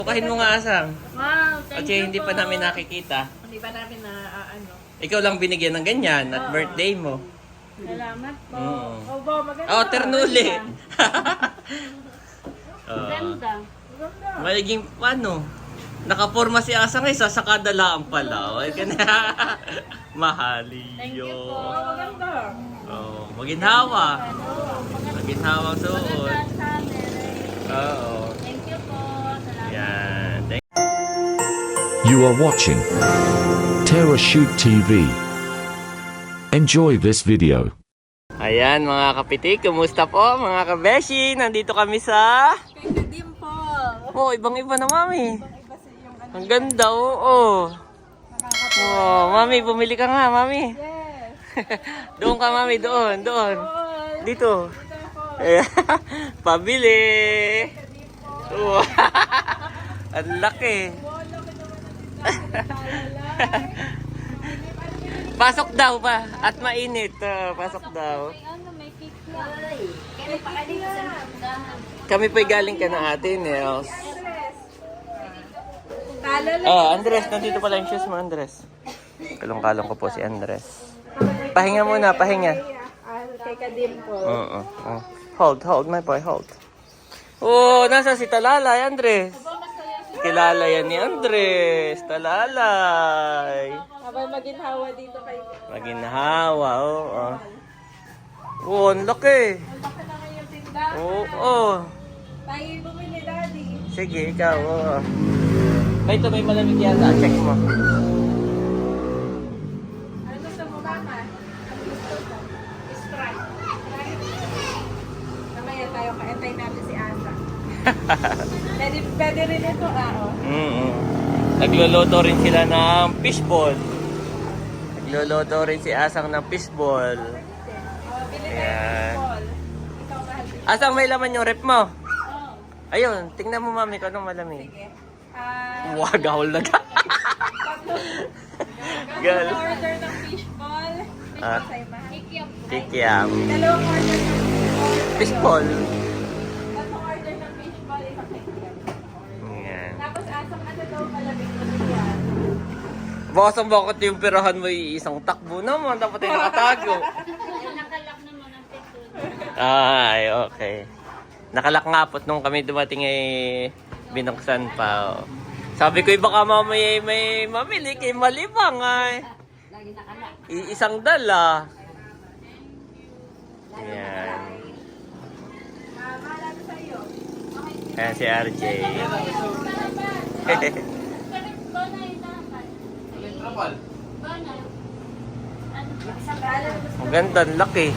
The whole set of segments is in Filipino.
Bukahin mo nga asang. Wow, thank Kasi you hindi po. pa namin nakikita. Hindi pa namin na ano. Ikaw lang binigyan ng ganyan at Oo. birthday mo. Salamat po. Oo. Obo, maganda. Oh, ternuli. Ganda. Magiging ano, nakaporma si Asang ay sa kadalaan pala. Ay, mahali Thank you yun. po. Maganda. Oh, maginhawa. Maginhawang suot. Maganda sa amin. Oo. Thank you po. Salamat. Yan. You are watching Terra Shoot TV. Enjoy this video. Ayan mga kapitik, kumusta po mga kabeshi? Nandito kami sa... Kay Dimple. Oh, ibang-iba na mami. Iba sa iyong ano. Ang ganda, oo. Oh, mami, bumili ka nga, mami. Yes. Doon ka, mami, doon. All. Dito. Ayan. Pabili. Wow. Ang laki. Pasok daw pa at mainit. Pasok daw. Ano, may pizza. Kaya pa kanina sa nagdahan. Kami po'y galing ka na ate, Nels. Talo lang. Oh, Andres, nandito pala yung shoes mo, Andres. Kalong-kalong ko po si Andres. Pahinga muna, pahinga. Kay Kadimple. Oo. Hold, my boy, hold. Oh, nasa si Talalay, Andres. Kilala yan ni Andres. Talalay. Habang maginhawa dito kay... Maginhawa, oo. Oh, ang laki. Ang laki na ngayong tindahan. Oo. Tayo bumili, Daddy. Sige, ikaw, oo. Ay, ito may malamig yata. Check mo. Ano gusto mo, Mama? Ano gusto mo? Sprite. Namaya tayo, kaintay natin si Asa. Pwede rin ito, oh. Nagluluto rin sila ng fishball. Nagluluto rin si Asang ng fishball. Oh, bili tayo Ayan. ng ball. Ikaw mahal din. Asang may laman yung rep mo? Oh, Ayun, tingnan mo mami kung anong malamig. sige. Wow, gahol na ka. Gal. Tatlong order ng fishball. Ah. Fishball sa'yo, mahal. Kikiam. Dalawang order ng fishball. Fishball. Tatlong order ng fishball, isang kikiam. Yan. Tapos asang ano daw malamig na yan. Bakit bakit yung pirahan mo isang takbo naman? Dapat ay nakatago. Nakalak naman ang pito. Ay, okay. Nakalak nga po't nung kami dumating ay binuksan pa. Oh. Sabi ko, baka mamaya may mamili kay malibang ay. Lagi nakalak. Isang dala. Yan. Malalo sa'yo. Ayan si RJ. Ang ganda, ang laki.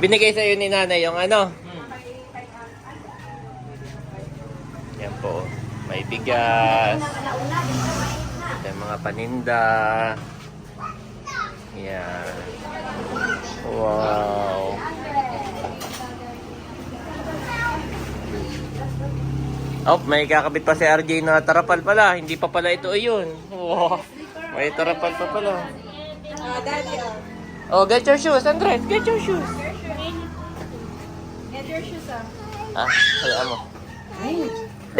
Binigay sa'yo ni nanay yung ano? Yan po. May bigas. May mga paninda. Yan. Wow. Oh, may kakabit pa si RJ na tarapal pala. Hindi pa pala ito ayun. Wow. May tarapal pa pala. Daddy, Oh, get your shoes, Andres. Get your shoes. Get your shoes, Hayaan mo. Ay,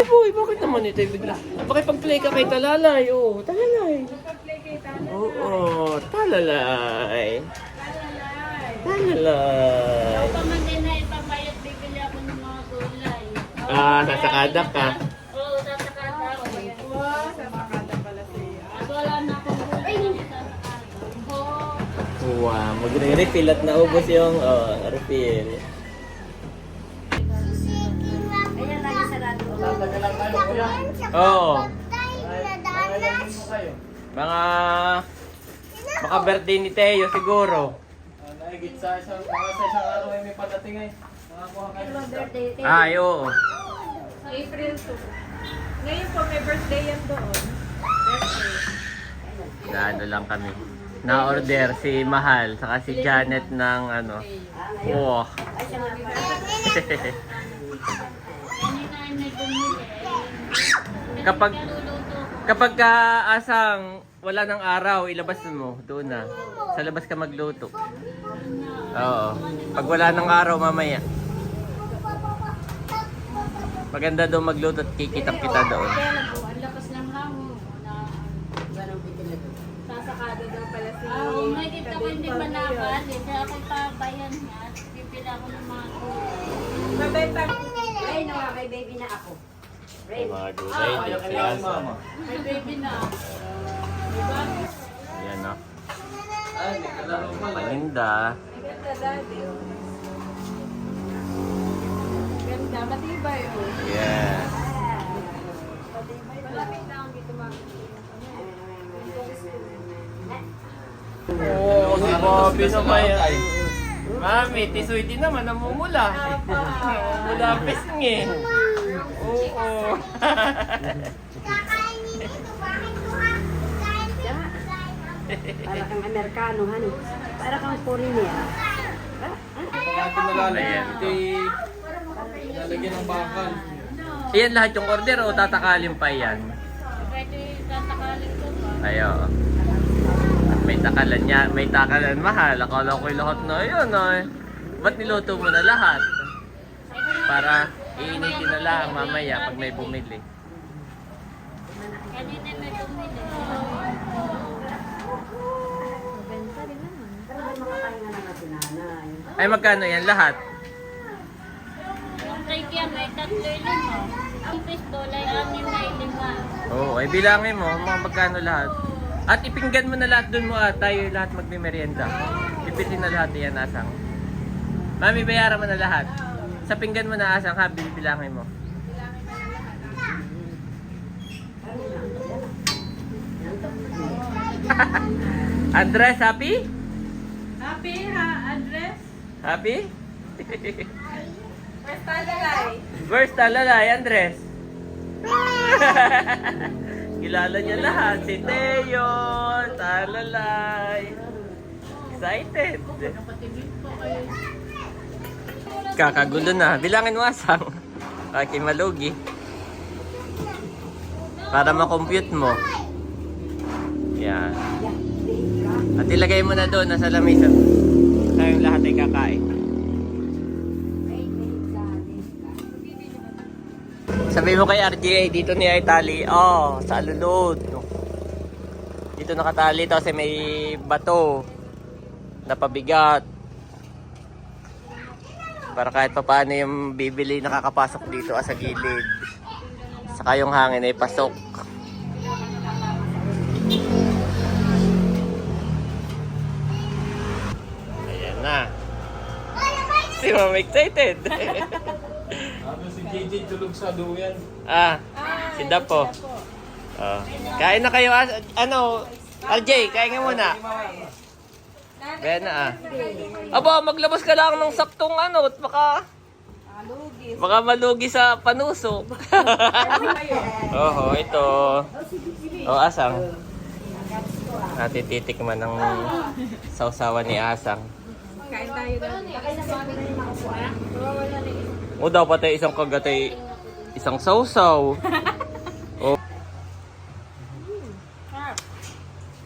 boy, bakit naman ito bigla? Pakipag-play ka kay Talalay. Oh, Talalay. Pag-play kay Tana. Oo, Talalay. Talalay. Talalay. Pamandi na ipabayat, bibili ako ng mga gulay. Sasakada ka. Oo, sasakada ako. Wow, sasakada pala siya. At wala na akong gulay na sasakada. Oo. Wow, magre-refill at naubos yung refill. Ayan lang yung sarado. Oo. Mga birthday ni Teo siguro. Nahigit sa isang araw ay may padating ay. Nakakuha kayo. Birthday. Ay, oo. April 2. Ngayon po, may birthday yan doon. Birthday. Naano lang kami. Na-order si Mahal, saka si Janet ng ano. Wow. Kapag asang wala ng araw, ilabas mo doon na. Sa labas ka magluto. Oo. Pag wala ng araw mamaya. Maganda daw magluto at kikitang kita doon. Kaya lang po, ang lakas ng hangin. Sasakado daw pala si... may kita ko hindi pa nakali. Kaya ako'y pabayan niya. At pipila ko ng mga Ay, nawa, may baby na ako. May mga gulay din si Asa. may baby na. Diba? Ayan no. Ay, may kalaro pala. Paninda. Ganda dati. Ganda, matibay oh. Yeah. Malamig na ang dito mga. Oo, si Bobby naman yan. Mami, tisoy din naman, namumula. Namumula pisngi. Oo. Para kang Amerikano, hani. Para kang foreigner. Pagkatin na lalagyan. Ito'y lalagyan ng bakal. Iyan lahat yung order o tatakalin pa yan? Pwede tatakalin ko ba? Ayo. May takalan niya, may takalan mahal. Akala ko'y lahat na yun ay. Ba't niluto mo na lahat? Para iinitin na lang mamaya pag may bumili. Kanina may tumili. Pero may makakain na nga si nanay. Ay magkano yan lahat? Yung cake yan, may 3.5. Ang pisto, ay 6.5. Oo, ay bilangin mo mga magkano lahat. At ipinggan mo na lahat dun mo tayo lahat magme-merienda. Ipitin na lahat yan asang. Mami, bayaran mo na lahat. Sa pinggan mo na asang ha, bibilangin mo. Andres, happy? Happy ha, address? Happy? First talalay. First talalay, Andres. Kilala niya lahat. Si Teo, talalay. Excited. Kakagulo na. Bilangin mo asang. Okay, malugi. Para ma-compute mo. Yan. At ilagay mo na doon, nasa lamesa. Tayong lahat ay kakain. Sabi mo kay RJ, dito niya itali. Oh, sa alulod. Dito nakatali, tapos may bato na pabigat. Para kahit pa paano yung bibili nakakapasok dito sa gilid. Saka yung hangin ay pasok. Ayan na. Si Mama excited. Sabi si JJ tulog sa duyan. Si Dapo. Oh. Kain na kayo. Ano? RJ, kain ka muna. Kaya na Aba, maglabas ka lang ng saktong ano. At baka malugi sa panusok. Oho, ito. Asang. Natin titikman ng sausawan ni Asang. Kain tayo doon. O dapat ay isang kagatay, isang sausaw. Oh.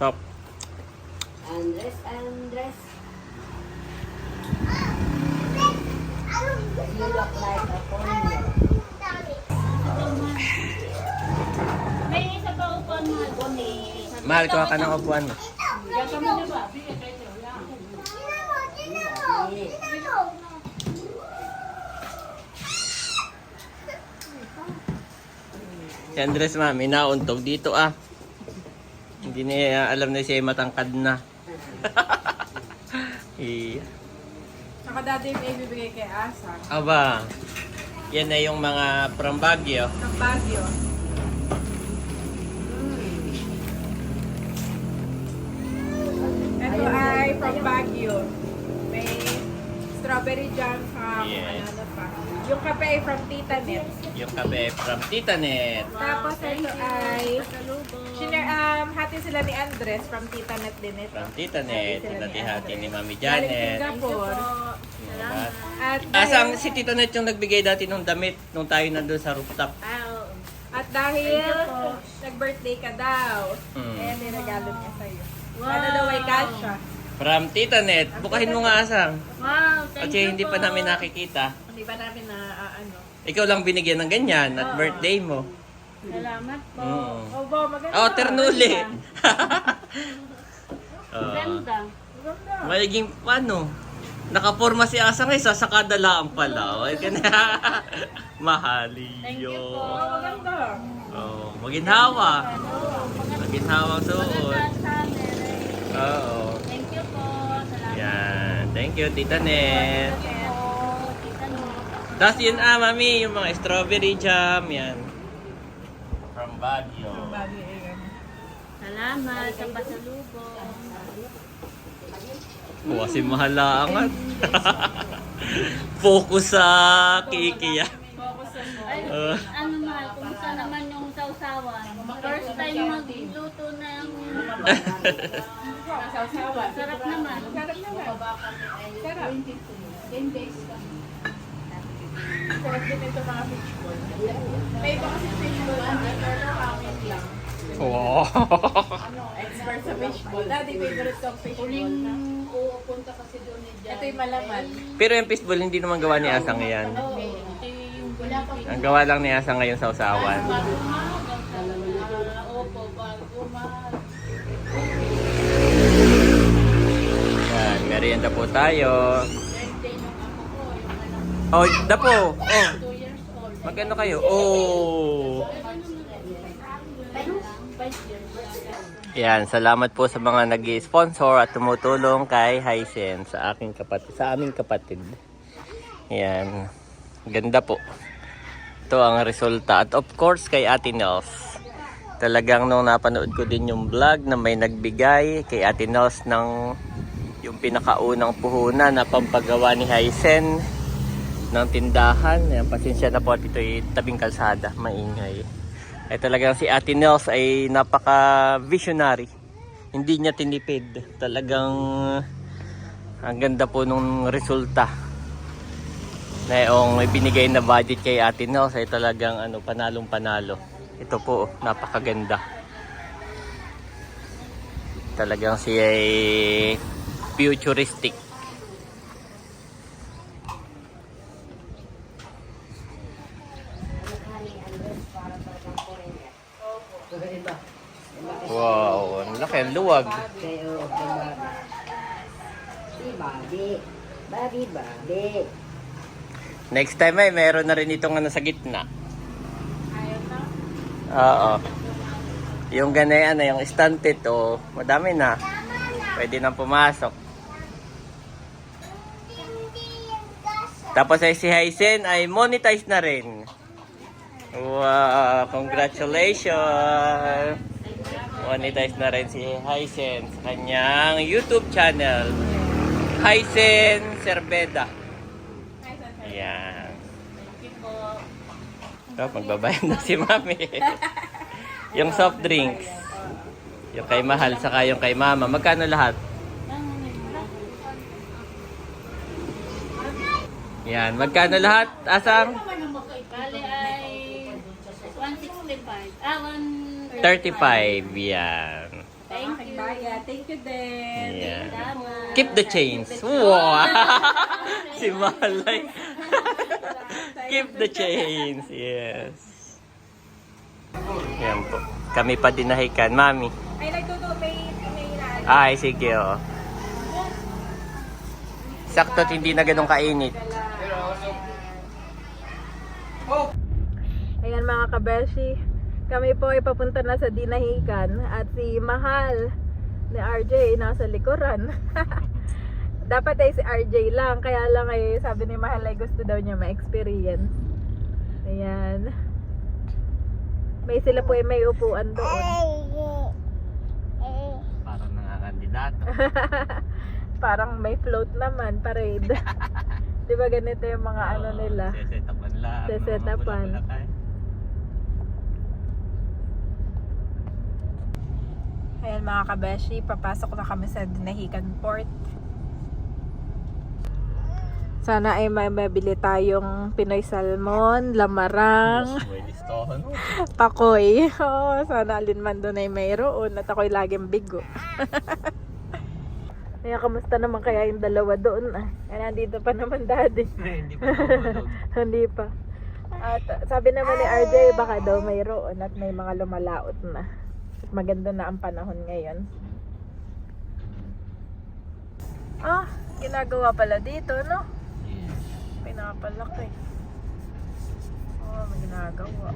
Top. Andres, Andres. You look like a foreigner. May isa pa upuan mga guni. Mahal ko ka ng upuan mo. Diyan ka muna ba? Bigyan kayo. Si Andres mami, nauntog dito Hindi niya alam na siya ay matangkad na. Iya. Saka dati yung ibibigay kay Asa. Aba, yan na yung mga from Baguio. Ng Baguio. Ito ay from Baguio. May strawberry jam sa Yes. ano pa. Yung kape ay from Tita Net. Yung kape from Tita Net. Tapos ito ay hati sila ni Andres from Tita Net din ito. From Tita Net, tinatihati ni Mami Galing Janet. Singapore. Diba? At Asang si Tita Net yung nagbigay dati ng damit nung tayo nandun sa rooftop. At dahil nag-birthday ka daw, Hmm. eh niragalo niya sa'yo. Ano daw ay kasha? From Tita Net, bukahin mo nga Asang. Wow, Kasi hindi pa namin nakikita. Hindi pa namin na ano. Ikaw lang binigyan ng ganyan at birthday mo. Salamat po. Oo. Obo, maganda. Oh, ternuli. Ganda. Magiging ano? Nakaporma si Asa ngayon, sa kadalaan pala. Ay, mahali Thank you yun. po. Maganda. Oh, maginhawa. Maginhawang suot. Oo. Thank you po. Salamat Yan. Thank you, Tita Net. po. Tita Nor. Tapos yun mami, yung mga strawberry jam, yan. From Baguio. Salamat sa pasalubong. Kasi mahalangan. Focus sa kiki yan. Ay, ano mahal, kumusta naman yung sausawan? First time magluto ng sausawan. Sarap naman. Sarap naman. Sarap. 10 days ka. Sarap din ito mga fishball. May iba kasi fishball pero ramen lang. Wow. Expert sa fishball. Daddy, favorite kong fishball. Uling pupunta kasi doon ni Jan. Ito yung malaman. Pero yung fishball, hindi naman gawa ni Asa ngayon. Oo. Ito yung wala pa. Ang gawa lang ni Asa ngayon sa usawan. Opo, bago mahal. Yan, merienda po tayo. Oh, dapo. Oh. 2 years old. Magkano kayo? Oh. Yan, salamat po sa mga nag-sponsor at tumutulong kay Hisense sa aking kapatid, sa aming kapatid. Yan. Ganda po. Ito ang resulta. At of course kay Ate Nels. Talagang nung napanood ko din yung vlog na may nagbigay kay Ate Nels ng yung pinakaunang puhunan na pampagawa ni Hisen ng tindahan. Yan, pasensya na po at ito'y tabing kalsada. Maingay. Ay talagang si Ate Nels ay napaka-visionary. Hindi niya tinipid. Talagang ang ganda po nung resulta. Na yung ibinigay na budget kay Ate Nels ay talagang ano, panalong panalo. Ito po, napakaganda. Talagang siya ay futuristic. Wow, ang laki, ang luwag. Babi. Next time ay meron na rin itong ano sa gitna. Oo. Yung ganayan na yung stunted o madami na. Pwede nang pumasok. Tapos ay si Hisen ay monetize na rin. Wow, congratulations. Monetize na rin si Hisen sa kanyang YouTube channel. Hisen Cerveda. Ayan. Oh, magbabayad na si Mami. Yung soft drinks. Yung kay Mahal saka yung kay Mama. Magkano lahat? Yan. Magkano lahat? Asang? Bali ay 165. 35. Yan. Thank you. Thank you din. Yan. Salamat. Keep the chains. Wow! Si Malay. Keep the chains. Yes. Yan po. Kami pa dinahikan. Mami. Ay, nagtutupay. Ay, sige oh. Sakto't hindi na ganun kainit. Ayan mga kabeshi, kami po ay papunta na sa Dinahican at si Mahal ni RJ nasa likuran. Dapat ay si RJ lang, kaya lang ay sabi ni Mahal ay gusto daw niya ma-experience. Ayan. May sila po ay may upuan doon. Parang nangangandidato. Parang may float naman, parade. Di ba ganito yung mga ano nila? Sesetapan lang. Sesetapan. Ayan mga kabeshi, papasok na kami sa Dinahican Port. Sana ay may mabili tayong Pinoy Salmon, Lamarang, Pakoy. Oh, sana alinman doon ay mayroon at ako'y laging bigo. Kaya kamusta naman kaya yung dalawa doon? Nandito pa naman daddy. Hindi pa nahulog. Hindi pa. At sabi naman ni RJ, baka daw mayroon at may mga lumalaot na. At maganda na ang panahon ngayon. Ah, ginagawa pala dito, no? Pinapalaki. Oh, may ginagawa.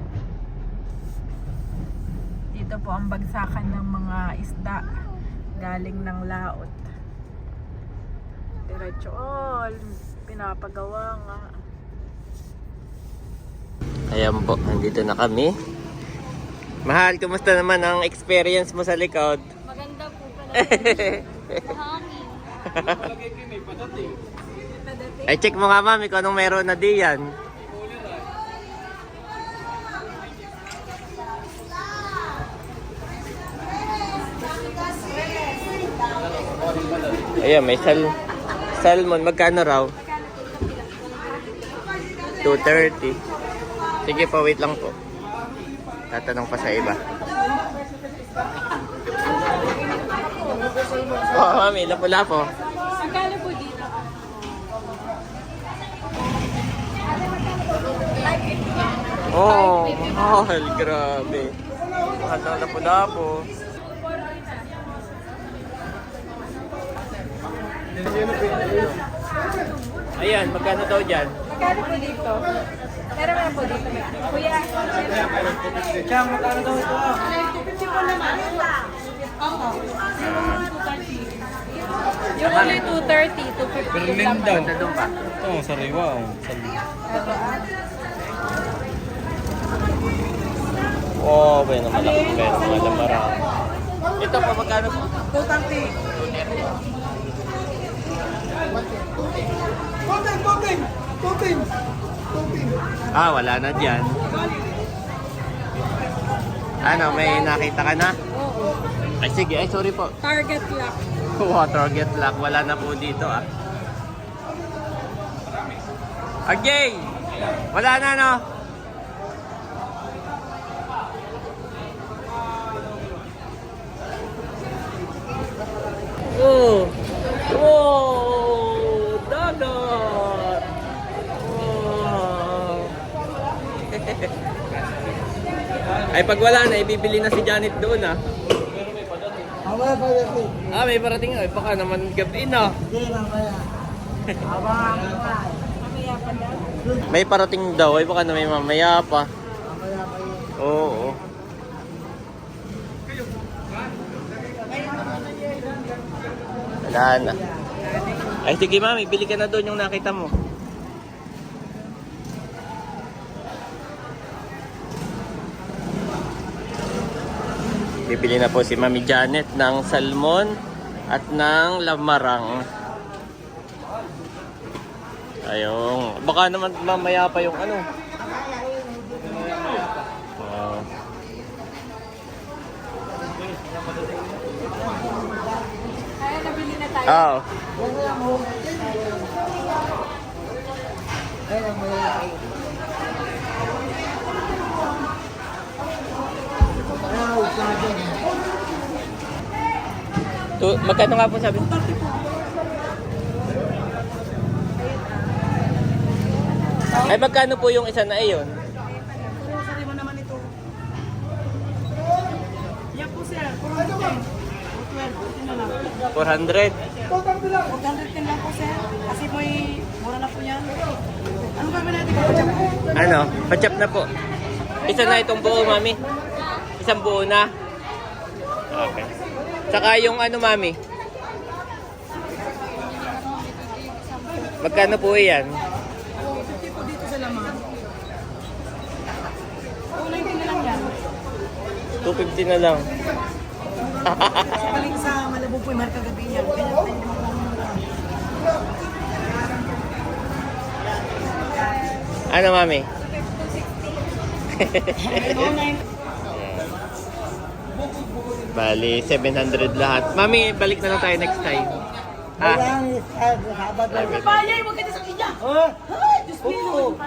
Dito po ang bagsakan ng mga isda galing ng laot. Diretso, oh, pinapagawa nga. Ayan po, nandito na kami. Mahal, kumusta naman ang experience mo sa likod? Maganda po pala. Mahangin. Ay, check mo nga mami kung anong meron na diyan. Ayan, may salmon. Magkano raw? 230. Sige po, wait lang po. Tatanong pa sa iba. Oh, mami, lapo-lapo. Magkano po dito? Oh, mahal, grabe. Mahal na lapo-lapo. Ayan, magkano daw dyan? Magkano po dito? Meron nga po dito. Kuya, Kaya magkano daw ito? yung ulit 230, 250 lang. Ganda doon pa. Ito, sariwa. Oh, bueno, malaking pera. Malamara. Ito pa, magkano po? 230. Ah, wala na dyan. Ano, may nakita ka na? Oo. Ay, sige. Ay, sorry po. Target lock. Water get lock. Wala na po dito, ah. Agay! Wala na, no? Oh! Wow! Dagat! Wow! Ay, pag wala na, ibibili na si Janet doon, ah. Ah, may parating na. Baka naman gabi na. May parating daw. Ay, baka na may mamaya pa. Oo. Wala na. Ay, sige mami. Bili ka na doon yung nakita mo. Bibili na po si Mami Janet ng salmon at ng lamarang. Ayun. Baka naman mamaya pa yung ano. Kaya nabili na tayo. Oo. Magkano nga po sabi? Ay, magkano po yung isa na iyon? Sorry mo naman ito. Yan po sir, 412 na lang. 400. 410 lang po sir. Kasi mura na po yan. Ano gagawin natin? Kapag po. Ano? Pachap na po. Isa na itong buo, mami. Isang buo na. Okay. Saka yung ano, mami? Magkano po yan? 50 po dito sa laman. 290 na lang yan. 250 na lang. Balik sa Malabog po yung marka gabi niya. Ganyan po yung Ano, mami? 260. Bali, 700 lahat. Mami, balik na lang tayo next time. Ha? Bayay, huwag ka na sa kanya.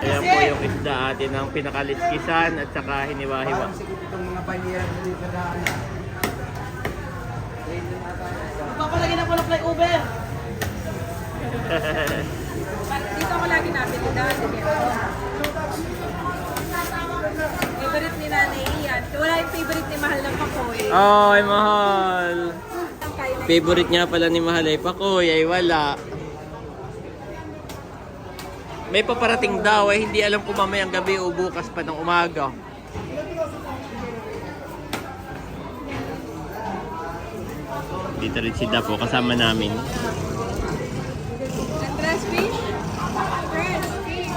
Ayan po yung isda atin ng pinakaliskisan at saka hiniwa-hiwa. Papalagyan ako ng flyover. Dito ako lagi nabili dahil Favorite ni Nanay yan. Wala yung favorite ni Mahal ng Pakoy. Ay, mahal. Ang kain na Favorite nga pala ni Mahal ay Pakoy, ay wala. May paparating daw, ay hindi alam kung mamayang gabi o bukas pa ng umaga. Dito rin si Dapo, kasama namin. Andres fish? Andres fish.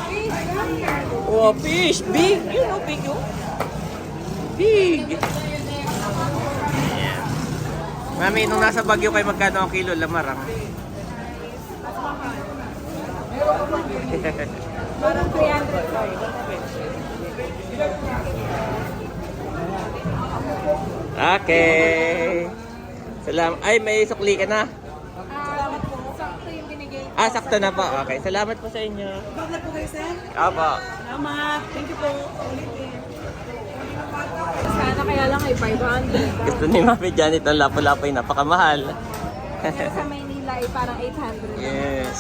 Oh, fish! Big! You know, big oh. Big! Ayan. Mami, nung nasa Baguio kayo, magkano ang kilo lamarang? Parang 300 po. Okay. Salamat. Ay, may sukli ka na. Salamat po. Sakto yung binigay. Ah, sakto na po. Okay. Salamat po sa inyo. Bakit po kayo, sir? Apo. Salamat. Thank you po. Ulitin. Sana kaya lang ay 500. Gusto ni Mami Janet ang lapo-lapo ay napakamahal. Kaya sa Maynila ay parang 800. Yes.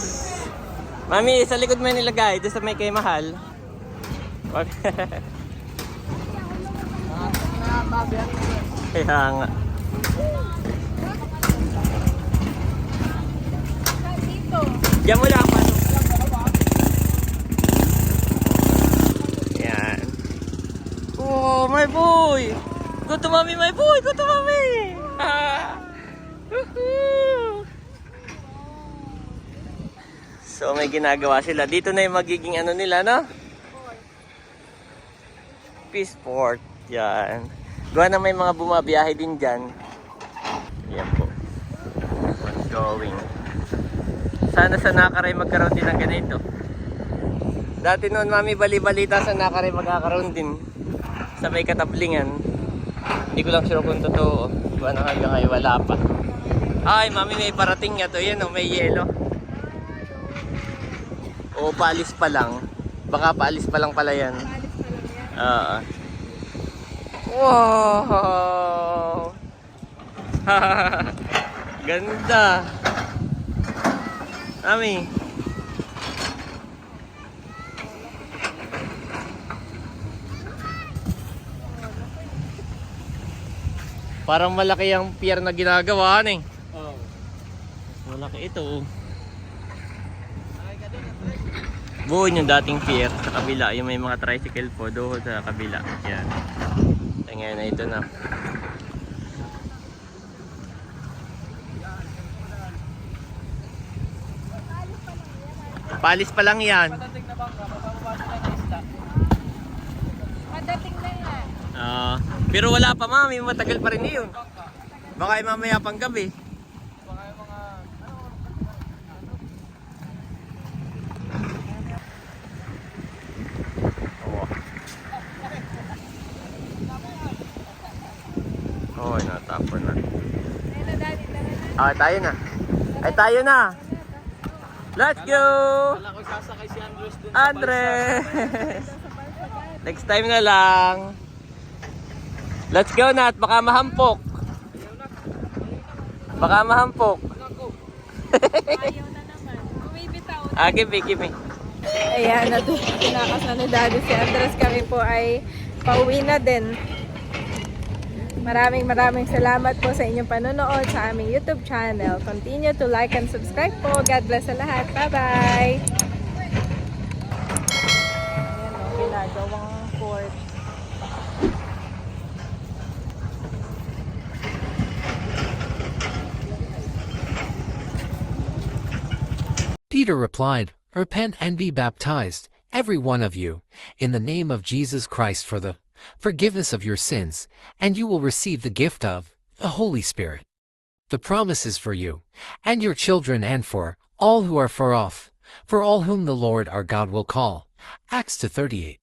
Mami, sa likod mo yung nilagay. Doon sa may kay mahal. Wag. Kaya nga. Dito. Diyan mo lang. Yan. Oh, my boy! Go to mommy, my boy! Go to mommy! Ah. Woohoo! So, may ginagawa sila. Dito na yung magiging ano nila, no? Peaceport. Yan. Gawa na may mga bumabiyahe din dyan. Yan po. Ongoing. Sana sa Nakaray magkaroon din ng ganito. Dati noon, mami, bali-balita sa Nakaray magkakaroon din. Sa may katablingan. Hindi ko lang sure kung totoo. Gawa na hanggang ngayon, wala pa. Ay, mami, may parating nga to. Yan o, may yelo. O, paalis pa lang. Baka paalis pa lang pala yan. Oo. Wow! Ganda! Mami! Parang malaki ang pier na ginagawa eh. Oo. Malaki ito. Buon yung dating pier sa kabila. Yung may mga tricycle po doon sa kabila. Yan. So, ngayon na ito na. Palis pa lang yan. Padating na bangka, mapapabasa na ng isla. Padating na yan. Pero wala pa mami, matagal pa rin yun. Baka ay mamaya pang gabi. Baka yung mga, Oo. Oh, natapon na. Ayun na, Daddy. Tara na. Ah, tayo na. Ay, tayo na. Let's go! kala ko sasakay si Andres dun sa Andres! Next time na lang. Let's go na at baka mahampok. Baka mahampok. Ayaw na naman. Bumibitaw. Ah, give me. Ayan, tinakas na ni Daddy si Andres. Kami po ay pauwi na din. Maraming salamat po sa inyong panonood sa aming YouTube channel. Continue to like and subscribe po. God bless sa lahat. Bye-bye! Ayan o, ginagawang court. Peter replied, Repent and be baptized, every one of you, in the name of Jesus Christ for the forgiveness of your sins, and you will receive the gift of the Holy Spirit. The promise is for you, and your children, and for all who are far off, for all whom the Lord our God will call. Acts 2:38.